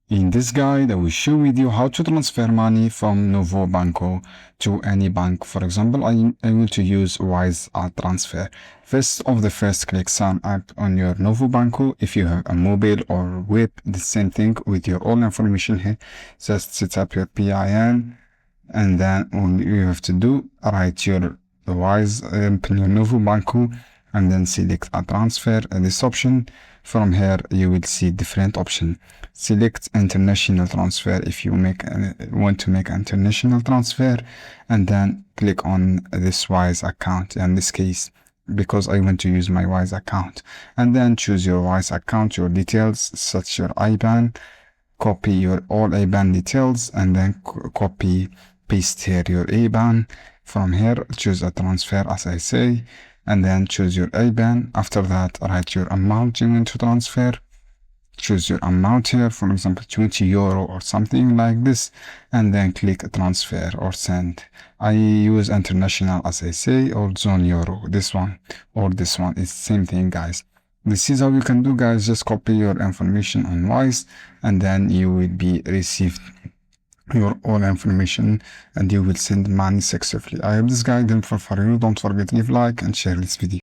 In this guide, I will share with you how to transfer money from Novo Banco to any bank. For example, I want to use Wise transfer. First, click sign up on your Novo Banco. If you have a mobile or web, the same thing with your all information here. Just set up your PIN, and then all you have to do, write your Wise in your Novo Banco, and then select a transfer this option. From here you will see different option. Select international transfer if you want to make international transfer, and then click on this Wise account. In this case, because I want to use my Wise account, and then choose your Wise account, your details such your IBAN, copy your all IBAN details, and then copy paste here your IBAN. From here choose a transfer as I say, and then choose your IBAN. After that, write your amount you want to transfer. Choose your amount here, for example 20 euro or something like this, and then click transfer or send. I use international as I say, or zone euro, this one or this one, it's same thing guys. This is how you can do guys. Just copy your information on Wise, and then you will be received your own information and you will send money successfully. I hope this guide helpful for you. Don't forget to leave like and share this video.